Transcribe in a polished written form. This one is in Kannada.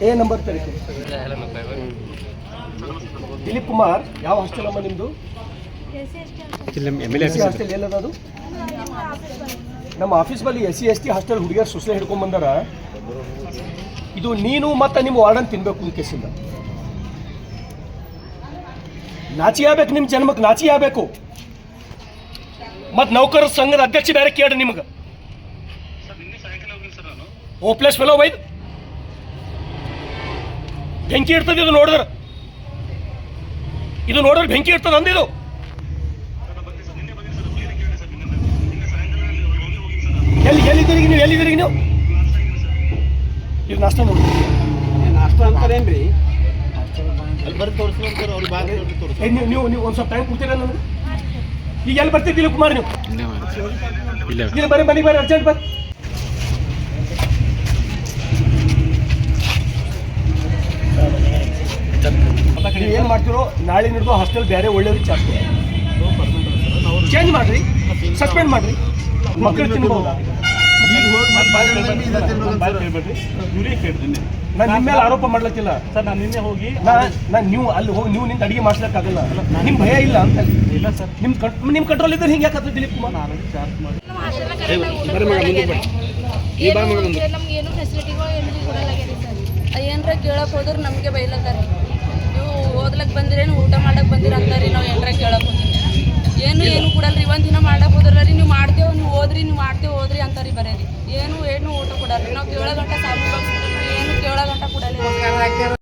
ಎ ನಂಬರ್ ತರೀಕೆ ದಿಲೀಪ್ ಕುಮಾರ್ ಯಾವ ಹಾಸ್ಟೆಲ್ ಅಮ್ಮ ನಿಮ್ಮದು? ಹಾಸ್ಟೆಲ್ ಎಲ್ಲದ ಅದು? ನಮ್ಮ ಆಫೀಸ್ ಬಳಿ SC/ST ಹಾಸ್ಟೆಲ್ ಹುಡುಗಿಯರು ಸುಸಲೆ ಹಿಡ್ಕೊಂಡ್ ಬಂದಾರ. ಇದು ನೀನು ಮತ್ತು ನಿಮ್ಮ ವಾರ್ಡನ್ ತಿನ್ಬೇಕು ಈ ಕೇಸಿಂದ. ನಾಚಿ ಆಗ್ಬೇಕು, ನಿಮ್ಮ ಜನ್ಮಕ್ಕೆ ನಾಚಿ ಆಗ್ಬೇಕು. ಮತ್ತು ನೌಕರರ ಸಂಘದ ಅಧ್ಯಕ್ಷ ಬೇರೆ ಕೇಳಿ ನಿಮ್ಗೆ ಓಪ್ಲೆಸ್ ಫೆಲೋ ಬೈದ್ ಬೆಂಕಿ ಇರ್ತದೆ. ಇದು ನೋಡಿದ್ರೆ ಬೆಂಕಿ ಇರ್ತದೆ ಅಂದಿದು. ಎಲ್ಲಿದ್ದೀರಿ ನೀವು? ಇದು ನಾಷ್ಟ ನೋಡಿ, ನಾಷ್ಟ ಅಂತಾರೇನ್ರಿ? ನೀವು ಒಂದು ಸ್ವಲ್ಪ ಟೈಮ್ ಕೊಡ್ತೀರಾ ನನಗೆ? ಈಗ ಎಲ್ಲಿ ಬರ್ತಿದ್ದಿಲ್ಲ ಕುಮಾರ್ ನೀವು? ಇಲ್ಲಿ ಬರ್ರಿ, ಮನೆಗೆ ಬರ್ರಿ, ಅರ್ಜೆಂಟ್ ಬರ್ರಿ. ನೀವು ಏನು ಮಾಡ್ತಿರೋ ನಾಳೆ ಹಿಡಿದು ಹಾಸ್ಟೆಲ್ ಬೇರೆ ಒಳ್ಳೆಯದು ಚೇಂಜ್ ಮಾಡ್ರಿ, ಸಸ್ಪೆಂಡ್ ಮಾಡ್ರಿ. ಮಕ್ಕಳು ತಿನ್ಬೋದಾ? ನಾನು ನಿಮ್ಮ ಮೇಲೆ ಆರೋಪ ಮಾಡ್ಲಕ್ಕಿಲ್ಲ ಸರ್. ನಾನು ನಿನ್ನೆ ಹೋಗಿ ನೀವು ಅಲ್ಲಿ ಹೋಗಿ ನೀವು ನಿಂತ ಅಡಿಗೆ ಮಾಡಿಸ್ಲಿಕ್ಕಾಗಲ್ಲ. ನಿಮ್ಮ ಭಯ ಇಲ್ಲ ಅಂತ ಇಲ್ಲ ಸರ್. ನಿಮ್ಮ ಕಂಟ್ರೋಲ್ ಇದ್ರೆ ಹಿಂಗೆ ಯಾಕಂದ್ರೆ ದಿಲೀಪ್ ಕುಮಾರ್ ನಮ್ಗೆ ಏನು ಫೆಸಿಲಿಟಿಗಳು ಏನು ಕೊಡಲಾಗ್ಯದ ಸರ್. ಏನರ ಕೇಳಕ್ಕೆ ಹೋದ್ರೆ ನಮಗೆ ಬೈಲತ್ತಾರ. ನೀವು ಓದ್ಲಕ್ಕೆ ಬಂದಿರೇನು ಊಟ ಮಾಡಕ್ಕೆ ಬಂದಿರ ಅಂತಾರಿ. ನಾವು ಏನರ ಕೇಳಕ್ಕೆ ಹೋದ್ರಿ ಏನು ಕೊಡಲ್ರಿ. ಒಂದು ದಿನ ಮಾಡಕ್ಕೆ ಹೋದ್ರಿ ನೀವು ಮಾಡ್ತೇವೆ, ನೀವು ಓದ್ರಿ, ನೀವು ಮಾಡ್ತೇವೆ ಓದ್ರಿ ಅಂತಾರಿ ಬರೀರಿ. ಏನು ಊಟ ಕೊಡಲ್ರಿ. ನಾವು ಕೇಳೋ ಗಂಟ ಸಾಬು ಏನು ಕೇಳೋ ಗಂಟ ಕೊಡಲ್ಲ.